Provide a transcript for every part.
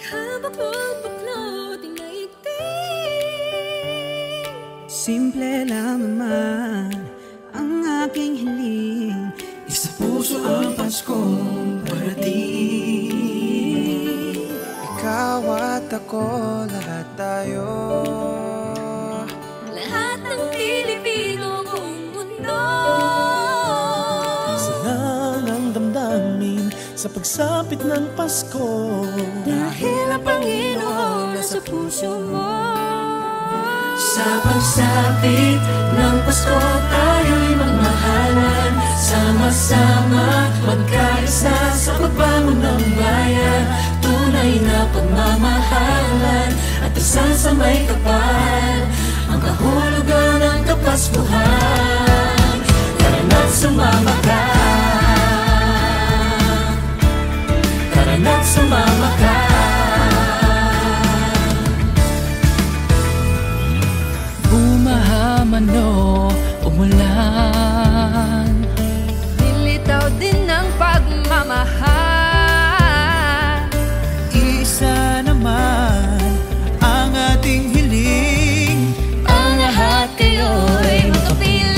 Habak mong baklot ay naigting. Simple lang naman ang aking hiling, isa puso ang Paskong parating. Ikaw at ako, lahat tayo, lahat ng Pilipino buong mundo. Sarang ang damdamin sa pagsapit ng Pasko, dahil ang Panginoon nasa puso mo. Sa pagsapit ng Pasko, tayo'y magmahalan, sama-sama magkaisa sa pagbangon ng bayan. Tunay na pagmamahalan at dasal sa may kapal, ang kahulugan ng Kapaskuhan. Tara na't sumama ka, tara na't sumama ka. Bumahaman o umulan, Lilitaw din ng pagmamahal. isa naman ang ating hiling, Ang lahat kayo'y magkapiling.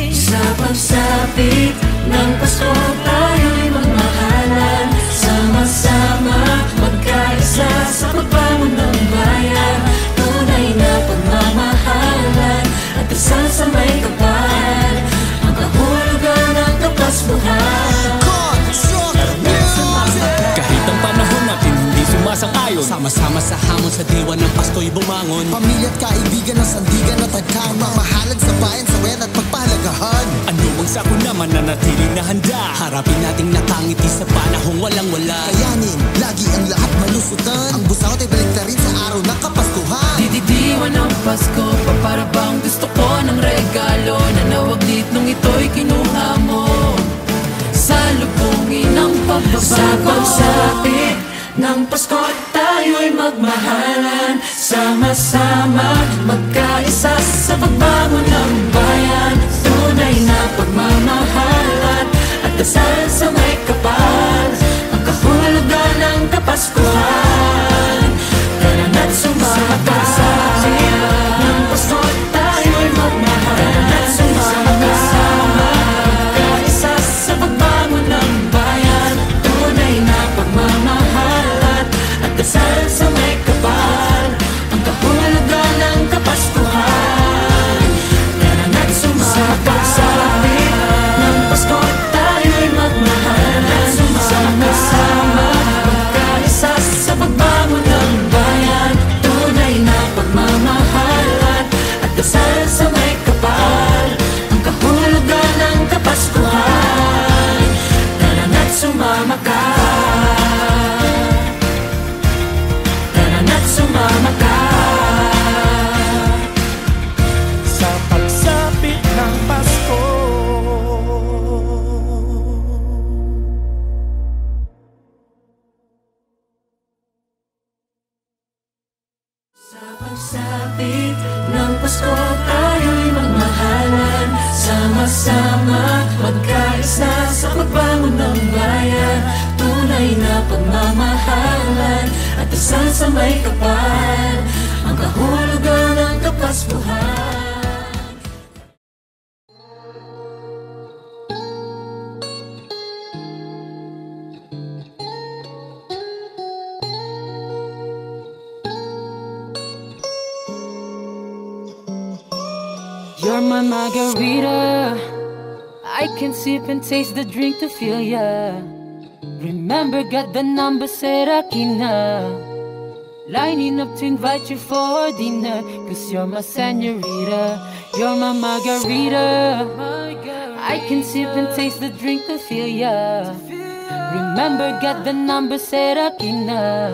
Sa pagsapit ng Pasko, tayo'y magmahalan, sama-sama magkaisa sa pagbangon ng bayan. Tunay na pagmamahalan at dasal sa may kapal, ang kahulugan ng Kapaskuhan. Kahit ang panahon natin hindi sumasang-ayon, sama-sama sa hamon sa diwa ng Pasko'y bumangon. Pamilya at kaibigan ng sandigan at tagkama, mamahalan sa bayan, sawayan at pagpahalagahan. Ano bang sako naman na natiling na handa, harapin nating nakangiti sa panahong walang-wala. Kayanin, lagi ang lahat malusutan, ang busangot ay baliktarin sa araw ng Kapaskuhan. dididiwan ng Pasko, para bang gusto ko ng regalo na nawaglit nung ito'y kinuha mo. Salubungin ang pagbabago. Sa pagsapit ng Pasko, tayo'y magmahalan, sama-sama magkaisa sa pagbangon ng bayan. Tunay na pagmamahalan at dasal sa may kapal, ang kahulugan ng Kapaskuhan. Tara na't sumama ka, ng Pasko tayo'y magmahalan, sama-sama magkaisa sa pagbangon ng bayan. Tunay na pagmamahalan at dasal sa may kapal, ang kahulugan ng Kapaskuhan. Tara na't sumama ka, ng Pasko tayo'y magmahalan, sama-sama magkaisa sa pagbangon ng bayan. Tunay na pagmamahalan at dasal sa may kapal, ang kahulugan ng Kapaskuhan. Tara na't sumama ka, tara na't sumama ka. sa pagsapit ng Pasko. Sa pagsapit ng Pasko, tayo'y magmahalan, sama-sama magkaisa sa pagbangon ng bayan. Tunay na pagmamahalan at dasal sa may kapal, ang kahulugan ng Kapaskuhan. You're my margarita, I can sip and taste the drink to feel ya. Remember, got the number, said Akina. Lining up to invite you for dinner, cause you're my senorita. You're my margarita, I can sip and taste the drink to feel ya. Remember, got the number, said Akina.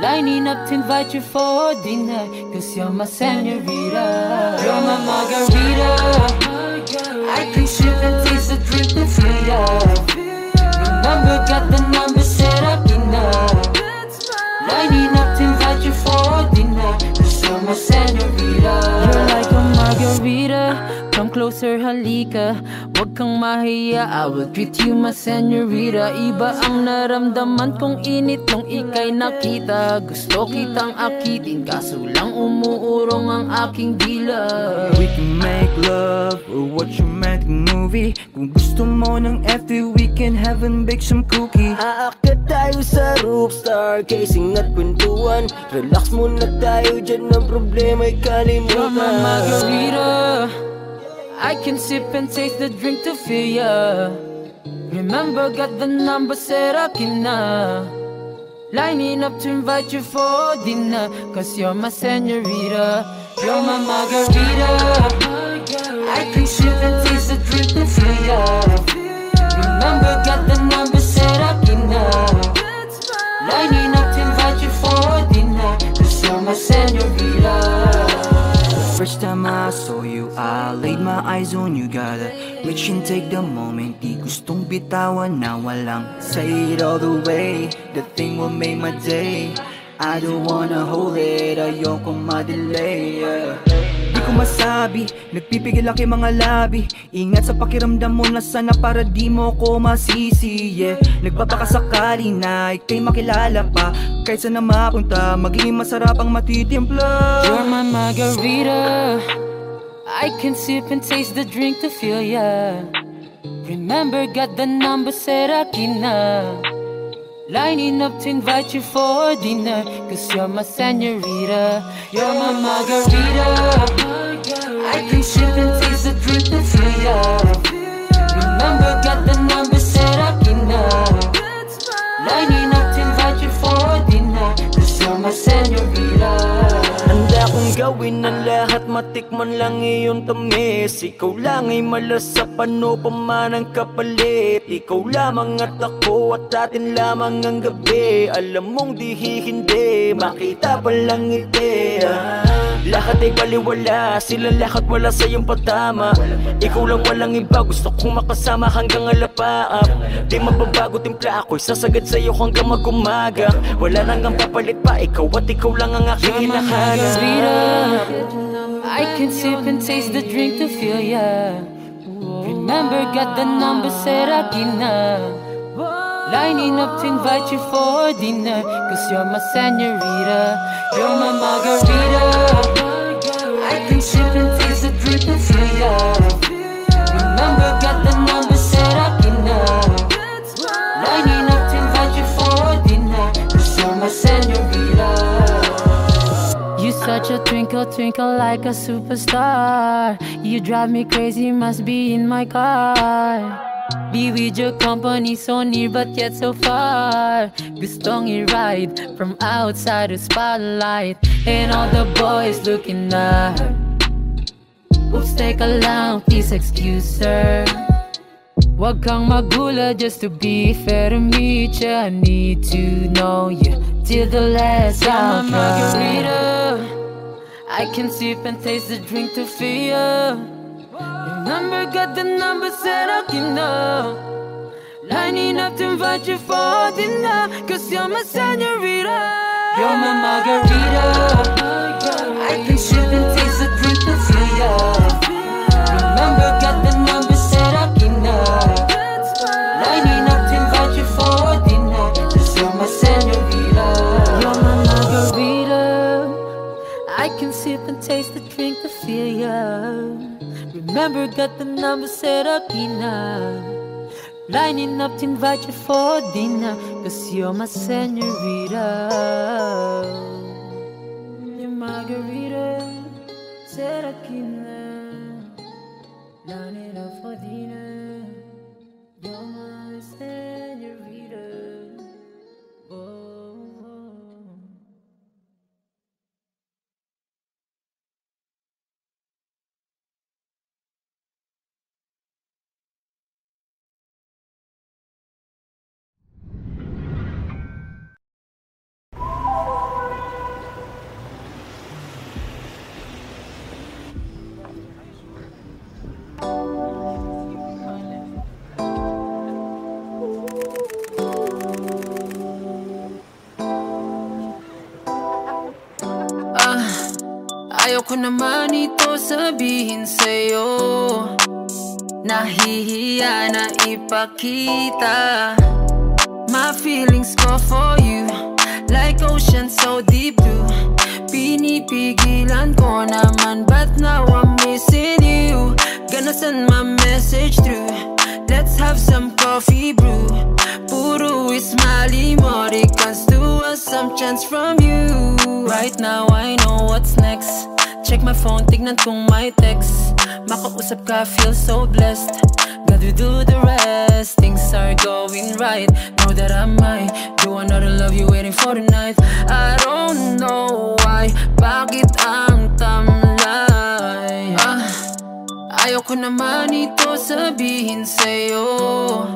Lining up to invite you for dinner, cause you're my senorita. You're my margarita, I can sip and taste the drink to feel ya. Remember, got the number, said Akina. Lining up to invite you for dinner, cause you're my senorita. You're like a margarita, come close closer, halika. Huwag kang mahiya, I will treat you my senorita. Iba ang naramdaman kong init nung ika'y nakita. Gusto kitang akitin, kaso lang umuurong ang aking dila. We can make love or watch a romantic movie. Kung gusto mo ng FT, we can have and bake some cookie. Aakyat tayo sa roof, stargazing at kwentuhan. Relax muna tayo dyan, ang problema'y kalimutan. You're my margarita, I can sip and taste the drink to feel ya. Remember, got the number, said akin na. Lining up to invite you for dinner, cause you're my senorita. You're my margarita, I can sip and taste the drink to feel ya. Remember, got the number, said akin na. Lining up to invite you for dinner, cause you're my senorita. First time I saw you, I laid my eyes on you. Gotta reach and take the moment. Di gustong bitawan na walang say it all the way. The thing will make my day. I don't wanna hold it, ayokong ma-delay, yeah. Di ko masabi, nagpipigil aking mga labi. Ingat sa pakiramdam mo na sana para di mo ko masisi, yeah. Nagpapakasakali na ika'y makilala pa. Kahit saan na mapunta, magiging masarap ang matitimpla. You're my margarita, I can sip and taste the drink to feel ya. Remember, got the number, said akin na. Lining up to invite you for dinner, cause you're my senorita. You're my margarita, I can sip and taste the drink to feel ya. Remember, got the number, said akin na. Lining up to invite you for dinner, cause you're my senorita. Handa kong gawin ang lahat, matikman lang iyong tamis. Ikaw lang ay malasapan o paman ang kapalit. Ikaw lamang at ako at atin lamang ang gabi. Alam mong di hindi, makita pa lang ngiti. Lahat ay baliwala, silang lahat wala sa iyong patama. Ikaw lang walang iba, gusto kong makasama hanggang alapaap. Di mababago timpla, ako'y sasagad sa'yo hanggang mag-umaga. Wala nang ang papalit pa, ikaw at ikaw lang ang aking hinahanap. I can sip and taste the drink to feel ya. Remember, got the number, said akin na. Lining up to invite you for dinner, cause you're my senorita. You're my margarita, I can sip and taste the drink to feel ya. Remember, got the number, said akin na. Lining up to invite you for dinner, cause you're my senorita. You such a twinkle, twinkle like a superstar. You drive me crazy, must be in my car. Be with your company, so near but yet so far. Gustong i-ride from outside the spotlight, and all the boys looking at her. Oops, take a lang, please excuse her. Wag kang magula, just to be fair to meet ya. I need to know you till the last hour. Margarita, I can sip and taste the drink to feel ya. Remember, got the number, said akin na. Lining up to invite you for dinner, cause you're my senorita. You're my margarita, I can sip and taste the drink to feel ya. Remember, got the number, said akin na. Lining up to invite you for dinner, cause you're my senorita. You're my margarita, I can sip and taste the drink to feel ya. Remember, got the number, said akin na. Lining up to invite you for dinner, cause you're my senorita. Your margarita, said akin na. Lining up for dinner, you're my senorita. Oh, oh. Ayaw ko naman ito sabihin sa'yo, nahihiya na ipakita my feelings ko for you, like ocean so deep blue. Pinipigilan ko naman, but now I'm missing you. Gonna send my message through, let's have some coffee brew. Puro ismali mo, comes to us some chance from you. Right now I know what's next. Check my phone, tignan kung may text. Makausap ka, feel so blessed. Gotta do the rest, things are going right. Know that I might do another love you waiting for the night. I don't know why, bakit ang tamlay? Ayoko naman ito sabihin sa'yo,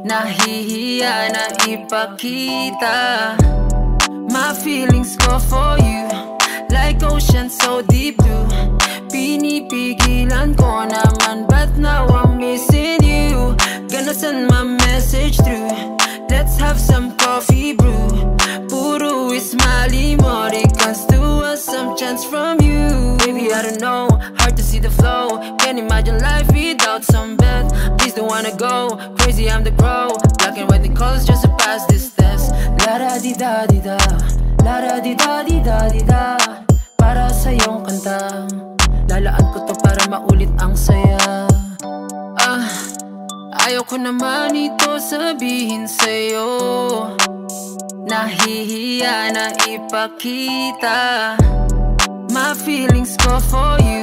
nahihiya na ipakita my feelings ko for you, like ocean so deep blue. Pinipigilan ko naman, but now I'm missing you. Gonna send my message through, let's have some coffee brew. Puro ismali mo, comes to us some chance from you. Baby, I don't know, hard to see the flow. Can't imagine life without some bed. Please don't wanna go crazy, I'm the crow. Black and white, the colors just to pass this test. La-da-di-da-di-da, la-da-di-da-di-da-di-da. Para sa iyong kanta, lalaan ko to para maulit ang saya. Ayoko naman ito sabihin sa'yo, nahihiya na ipakita my feelings ko for you,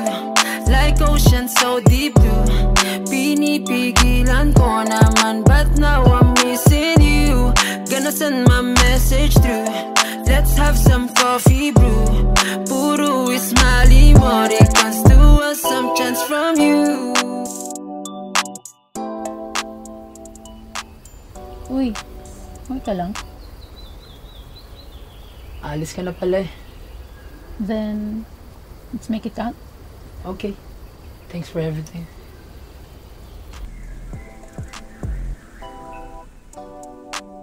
like ocean so deep blue. Pinipigilan ko naman, but now I'm missing you. Gonna send my message through, let's have some coffee brew. Puro ismali mo, comes to us some chance from you. Uy, okay ka lang? Alis ka na pala eh. Then, let's make it count. Okay. Thanks for everything.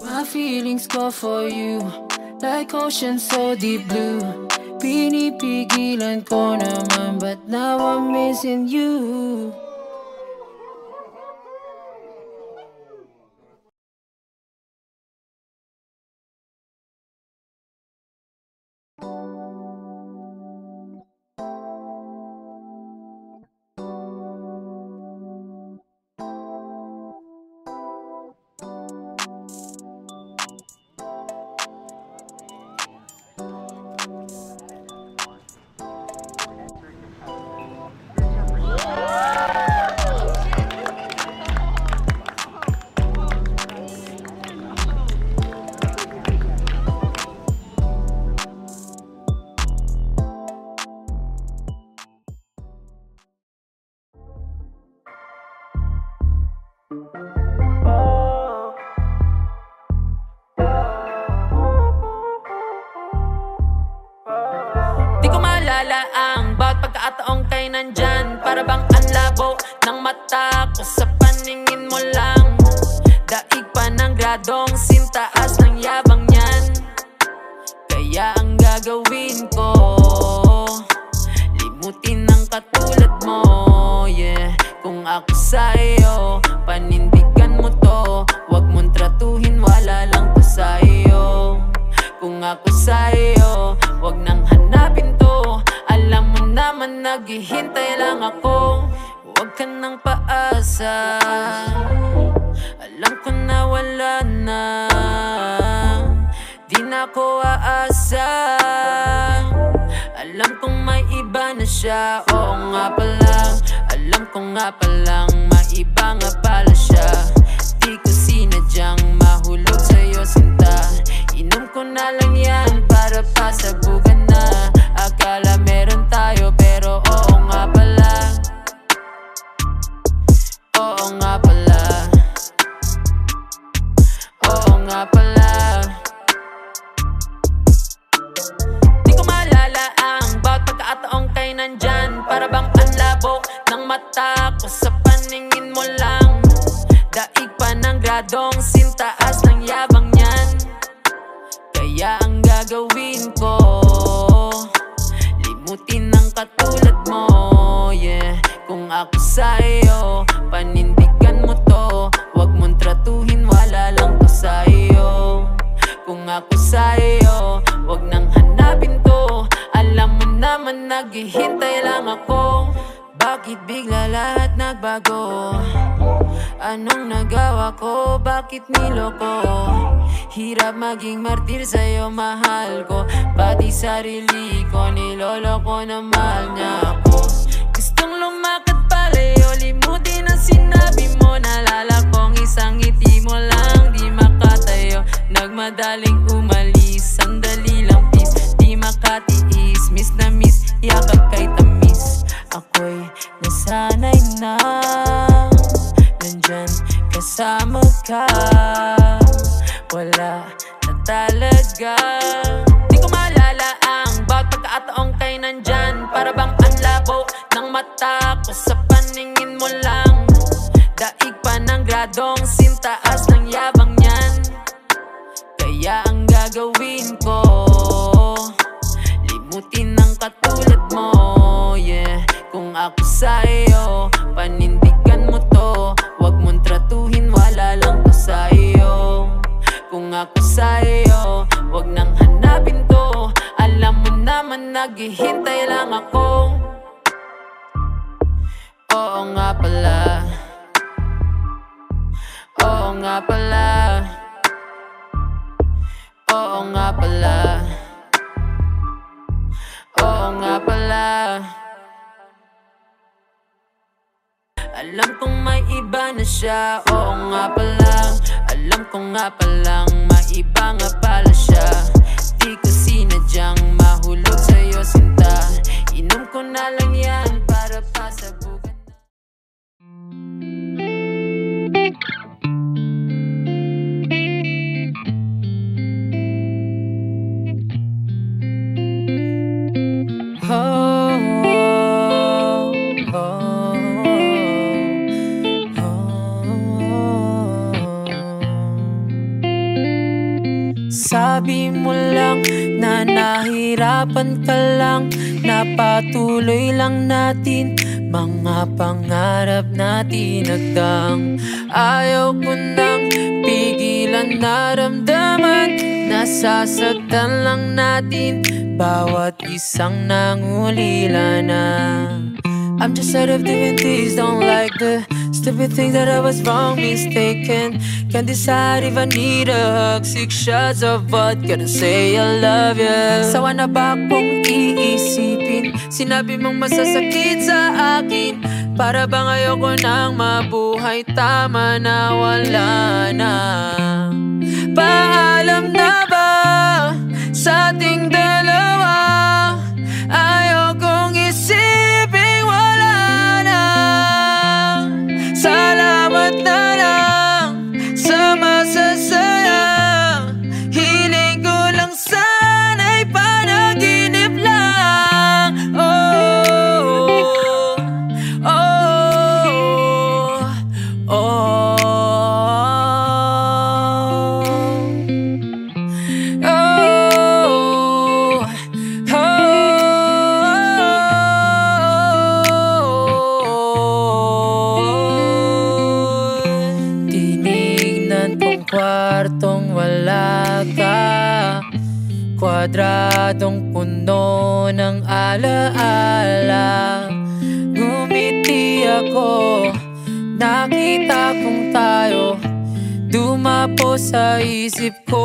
My feelings go for you, like ocean so deep blue. Pinipigilan ko naman, but now I'm missing you. Di ko maalala ang bawat pagkakataong kay nandyan. Para bang ang labo ng mata ko sa paningin mo lang. Daig pa ng gradong sintaas ng yabang niyan. Kaya ang gagawin ko, limutin ng katulad mo, yeah. Kung ako sa'yo, panindigan mo to. Huwag mong tratuhin, wala lang to sa'yo. Kung ako sa'yo, huwag nang hanapin to. Alam mo naman naghihintay lang ako. Huwag ka nang paasa, alam ko na wala na. Di na ako aasa, alam kong may iba na siya. Oo nga pala, alam ko nga palang may iba nga pala siya. Di ko sinadyang mahulog sa'yo sinta. Inom ko na lang yan para pasabugan na. Akala meron tayo pero oo nga pala. Oo nga pala. Oo nga pala. Di ko maalala ang bawat pagkakataong kay nandyan. Para bang ang labo ng mata ko sa paningin mo lang. Daig pa ng gradong sintaas ng yabang niyan. Kaya ang gagawin ko, limutin ng katulad mo, yeah. Kung ako sa'yo, panindigan mo to. Huwag mong tratuhin, wala lang to sa'yo. Kung ako sa'yo, huwag nang hanapin to. Alam mo naman naghihintay lang ako. Bakit bigla lahat nagbago? Anong nagawa ko? Bakit niloko? Hirap maging martir sa'yo, mahal ko. Pati sarili ko, niloloko na mahal niya ako. Gustong lumakad palayo, limutin ang sinabi mo. Nalala kong isang ngiti mo lang, di makatayo. Nagmadaling umalis, sandali lang please. Di makatiis, miss na miss, yakap kay tamis. Ako'y nasanay na nandyan kasama ka. Wala na talaga. Di ko maalala ang bawat pagkakataong kay nandyan. Para bang ang labo ng mata ko sa paningin mo lang. Daig pa ng gradong sintaas ng yabang niyan. Kaya ang gagawin ko, limutin ng katulad mo, yeah. Kung ako sa'yo, panindigan mo to. Huwag mong tratuhin, wala lang to sa'yo. Kung ako sa'yo, huwag nang hanapin to. Alam mo naman naghihintay lang ako. Oo nga pala, oo nga pala, oo nga pala, oo nga pala. Alam kong may iba na siya, oo nga pala. Alam ko nga palang maiba nga pala siya. Di ko sinadyang mahulog sa'yo sinta. Inom ko na lang yan para pasabugan. Sabi mo lang na nahirapan ka lang, napatuloy lang natin mga pangarap natin hanggang ayaw ko nang pigilan naramdaman. Nasasaktan lang natin bawat isang nangulila na. I'm just tired of doing things, don't like the stupid things that I was wrong, mistaken. Can't decide if I need a hug, 6 shots of vodka to say I love you. Sawa na ba akong iisipin sinabi mong masasakit sa akin? Para bang ayoko nang mabuhay, tama na wala na. Paalam na ba sa ating dalawa? Ayokong isipin wala na. Salamat na lang sa masasaya. Hiling ko lang sana'y panaginip lang. Oh, oh, oh, oh. Kwartong wala ka, kwadradong puno ng alaala. Gumiti ako, nakita kong tayo, dumapo sa isip ko.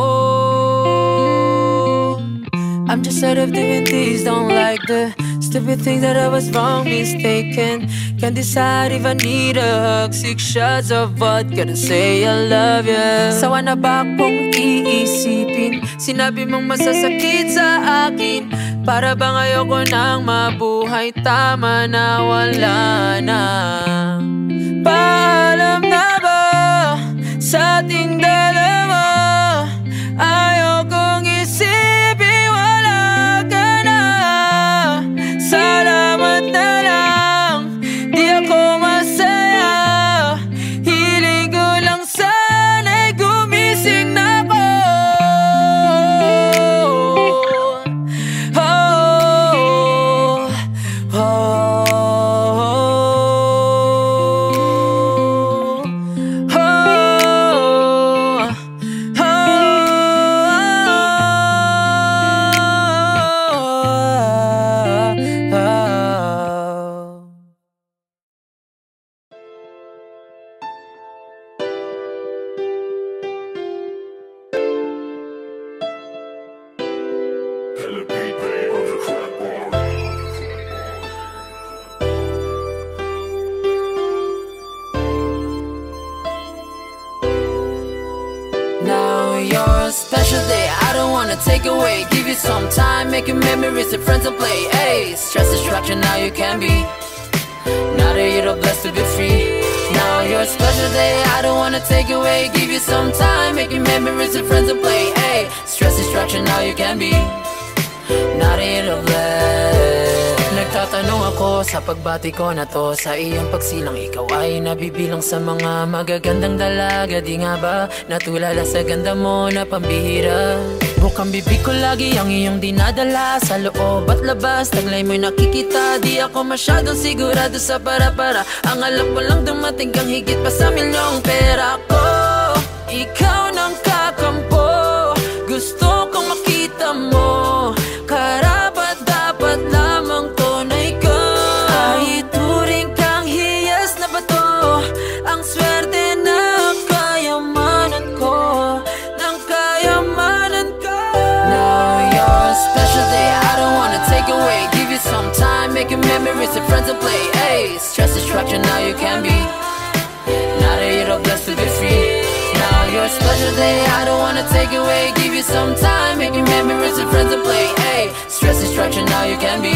I'm just tired of doing things, don't like the stupid things that I was wrong, mistaken. Can't decide if I need a hug, 6 shots of vodka to say I love you. Sawa na ba akong iisipin sinabi mong masasakit sa akin? Para bang ayoko nang mabuhay, tama na wala na. Paalam na ba sa ating dalawa? Ayokong isipin wala ka na. Salamat na lang, di ako masaya. Hiling ko lang sana'y gumising na ako. Oh, oh, oh. take away, give you some time, making memories with friends and play. Hey, stress distraction, now you can be. Now that you're blessed to be free. Now your special day, I don't wanna take away, give you some time, making memories with friends and play. Hey, stress distraction, now you can be. Now that you're blessed. Nagtatanong ako sa pagbati ko na to, sa iyong pagsilang ikaw ay nabibilang sa mga magagandang dalaga. Di nga ba natulala sa ganda mo na pambihira? Bukang bibig ko lagi ang iyong dinadala, sa loob at labas taglay mo'y nakikita. Di ako masyadong sigurado sa para-para, ang alam ko lang dumating kang higit pa sa milyong pera ko. Ikaw nang kakampo, gusto kong makita mo, karapat dapat lamang tunay ka. Ay turing kang hiyas na bato, ang swerte na kayamanan ko, ng kayamanan ko. Now your special day, I don't wanna take away, give you some time, making memories with friends and play. Hey, stress distraction, now you can be. Now that you're blessed to be free. Now your special day, I don't wanna take away, give you some time, making memories with friends and play. Hey, stress distraction, now you can be.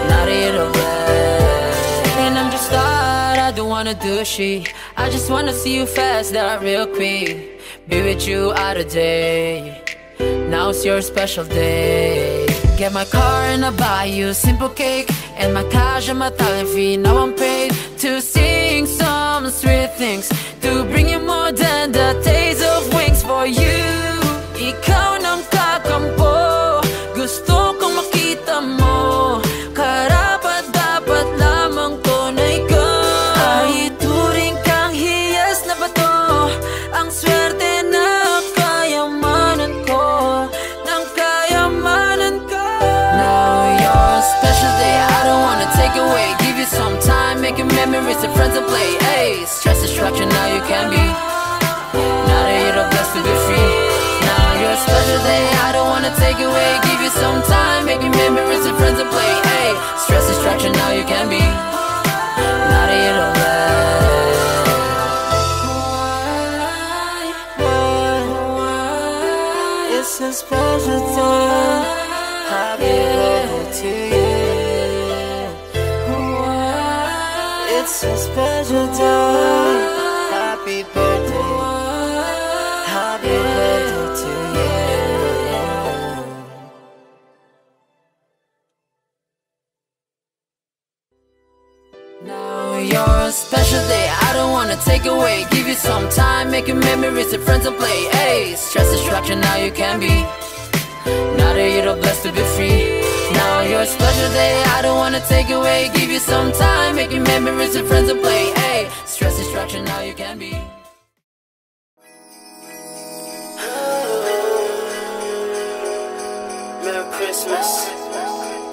Now that you're blessed. And I'm just tired, I don't wanna do shit, I just wanna see you fast, that real quick. Be with you all the day. Now it's your special day. Get my car and I buy you simple cake, and my cash and my talent fee. Now I'm paid to sing some sweet things, to bring you more than the taste of wings for you. Ikaw nang kakampo, gusto kong makita mo, karapat dapat lamang tunay ka. Ay turing kang hiyas na bato, ang swerte na kayamanan ko, ng kayamanan ko. Now your special day, I don't wanna take away, give you some time, making memories with friends and play. Hey, stress distraction, now you can be. Now that you're blessed to be free. Now your special day, I don't wanna take away, give you some time, making memories with friends and play. Hey, stress distraction, now you can be. Now that you're blessed. It's a special time. Happy birthday to you. It's a special day. Happy birthday. Happy birthday to you. Now your special day, I don't wanna take away, give you some time, making memories with friends and play. Hey, stress distraction, now you can be. Now that you're blessed to be free. Now your special day, I don't wanna take away, give you some time, making memories with friends and play. Hey, stress distraction, now you can be. Merry Christmas,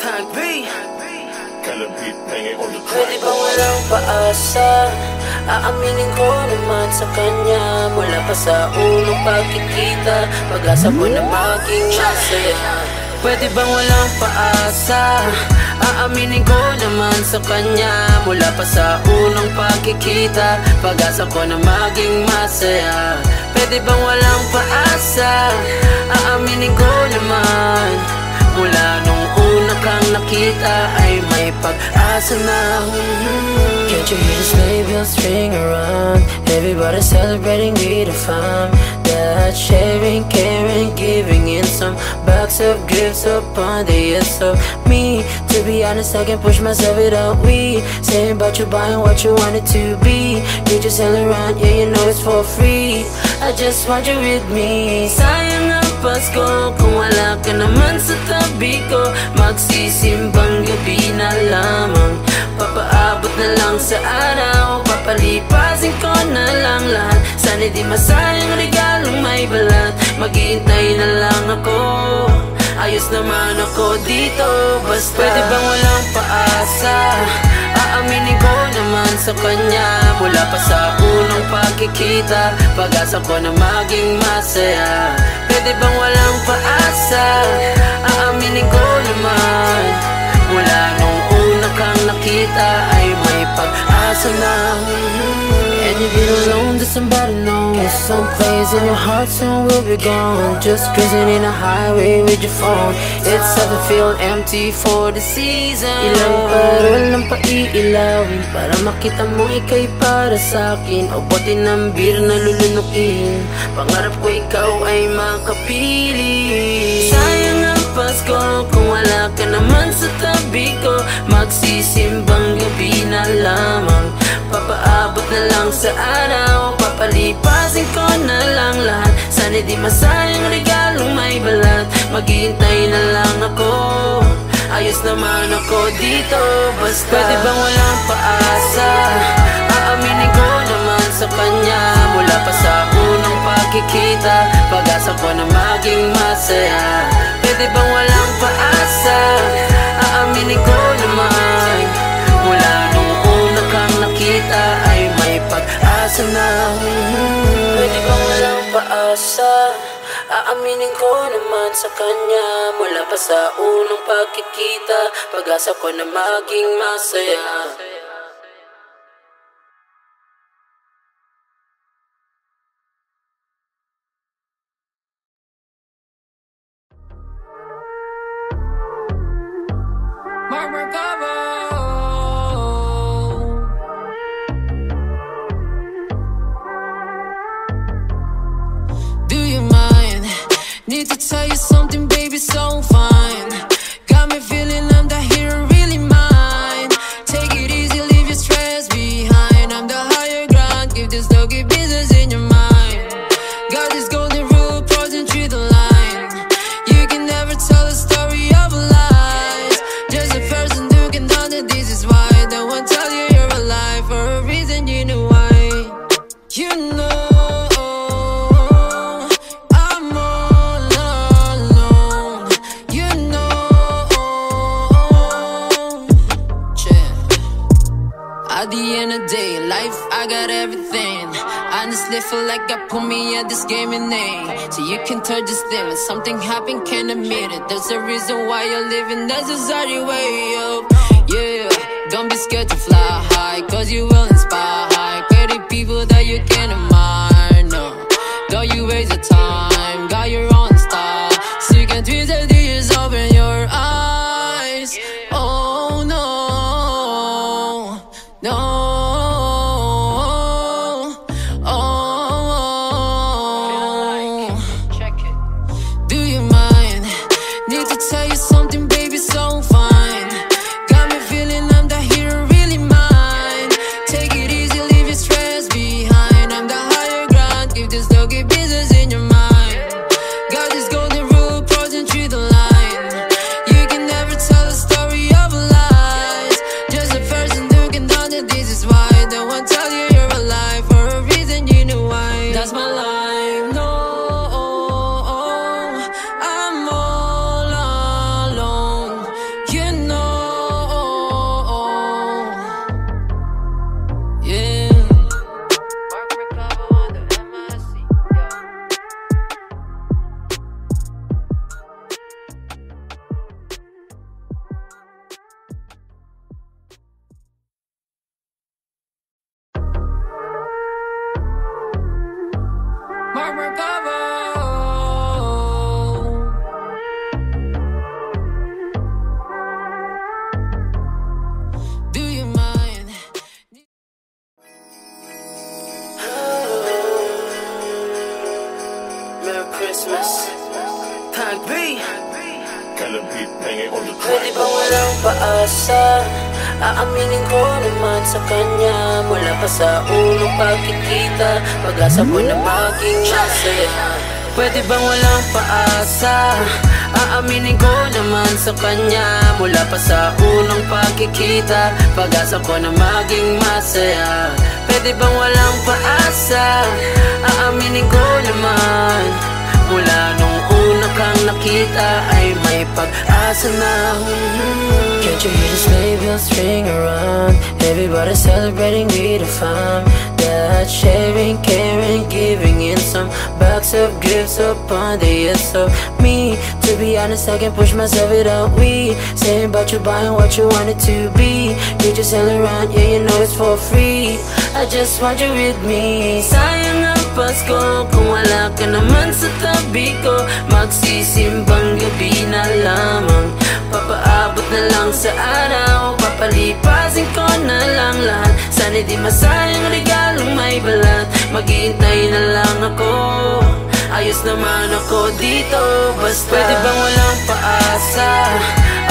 Tag B. Pwede bang walang paasa? Aaminin ko naman sa kanya, mula pa sa unang pagkikita, pag-asa ko na maging masaya. Pwede bang walang paasa? Aaminin ko naman sa kanya, mula pa sa unang pagkikita, pag-asa ko na maging masaya. Pwede bang walang paasa? Aaminin ko naman, mula nung una kang nakita ay may pag-asa na. Can't you hear the sleigh bells ring around? Everybody celebrating with the fam. That sharing, caring, giving in some box of gifts upon the ears of me. To be honest, I can push myself without we saying about you buying what you want it to be. You just hang around, yeah, you know it's for free. I just want you with me. Sayang ang Pasko kung wala ka naman sa tabi ko. Magsisimbang gabi na lamang, papaabot na lang sa araw, papalipasin ko na lang lahat. Sana di masayang regalong may balat. Maghihintay na lang ako, ayos naman ako dito. Basta pwede bang walang paasa? Aaminin ko naman sa kanya, mula pa sa unang pagkikita, pag-asa ko na maging masaya. Pwede bang walang paasa? Aaminin ko naman, mula nung una kang nakita ay may pag-asa na. When you get alone, just somebody knows. Some place in your heart soon will be gone. Just cruising in a highway with your phone. It's sad to feel empty for the season. Ilang parol lang paiilawin para makita mo ika'y para sa'kin. O bote ng beer na lulunukin. Pangarap ko ikaw ay makapili. Sayang ang Pasko kung wala ka naman sa tabi ko. Magsisimbang gabi na lamang. Papaabot na lang sa araw. Papalipasin ko na lang lahat. Sana di masayang regalong may balat. Maghihintay na lang ako. Ayos naman ako dito. Basta pwede bang walang paasa? Aaminin ko naman sa kanya. Mula pa sa unang pagkikita, pag-asa ko na maging masaya. Pwede bang walang paasa? Aaminin ko naman. Mula nung una kang nakita ay may pag-asa na. Pwede bang walang paasa? Aaminin ko naman sa kanya. Mula pa sa unang pagkikita, pag-asa ko na maging masaya. Do you mind? Need to tell you something, baby, so fine. Got me feeling I'm the hero, really mine. Take it easy, leave your stress behind. I'm the higher ground, give this doggy business in your mind. Got this golden rule, crossing through the line. You can never tell a story of lies. Just a person who can know that this is why. Don't want to tell you you're alive for a reason, you know why. You know I got everything. Honestly feel like I put me at this game in name. So you can touch this thing. When something happened, can't admit it. There's a reason why you're living. That's the society way up. Yeah, don't be scared to fly high, cause you will inspire high. Pretty people that you can admire. No, don't you waste your time. Got your own style, so you can twist the tears, open your eyes. Oh no, no. Pwede bang walang paasa? Aaminin ko naman sa kanya. Mula pa sa unang pagkikita, pag-asa ko na maging masaya. Pwede bang walang paasa? Aaminin ko naman sa kanya. Mula pa sa unang pagkikita, pag-asa ko na maging masaya. Pwede bang walang paasa? Aaminin ko naman. Mula nung una kang nakita ay may pag-asa na. Can't you hear the sleigh bells ring around? Everybody celebrating with the fam. That sharing, caring, giving in some box of gifts upon the yes of me. To be honest, I can push myself without we saying about you buying what you want it to be. You just hang around, yeah, you know it's for free. I just want you with me. Sayang ang Pasko kung wala ka naman sa tabi ko. Magsisimbang gabi na lamang, papaabot na lang sa araw, papalipasin ko na lang lahat. Sana di masayang regalong may balat. Maghihintay na lang ako, ayos naman ako dito. Basta pwede bang walang paasa?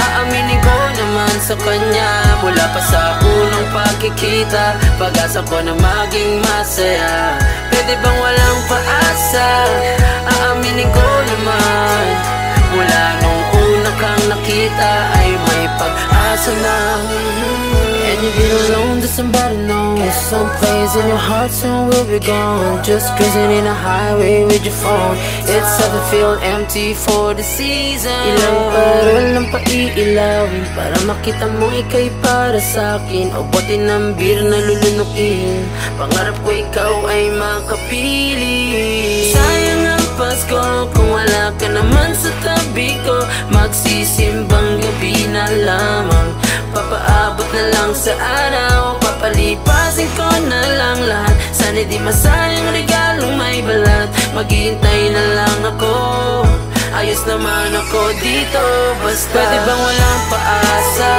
Aaminin ko naman sa kanya, mula pa sa unang pagkikita, pag-asa ko na maging masaya. Pwede bang walang paasa? Aaminin ko naman, mula nung una kang nakita ay may pag-asa na. And you've been alone, does somebody know? Some place in your heart soon will be gone. Just cruising in a highway with your phone. It's hard to feel empty for the season. Ilang parol ang paiilawin para makita mo ika'y para sa'kin. O bote ng beer na lulunukin, pangarap ko ikaw ay makapili. Sayang ang Pasko kung wala ka naman sa tabi ko. Magsisimbang gabi na lamang, papaabot na lang sa araw, papalipasin ko na lang lahat. Sana di masayang regalong may balat. Maghihintay na lang ako, ayos naman ako dito. Basta pwede bang walang paasa?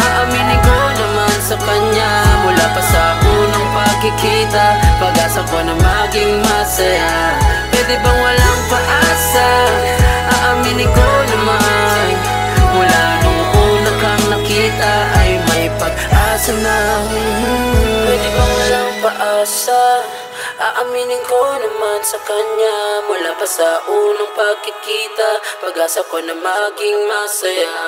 Aaminin ko naman sa kanya, mula pa sa unang pagkikita, pag-asa ko na maging masaya. Pwede bang walang paasa? Aaminin ko naman, mula nung una kang nakita ay may pag-asa na. Pwede bang walang paasa? Aaminin ko naman sa kanya, mula pa sa unang pagkikita, pag-asa ko na maging masaya.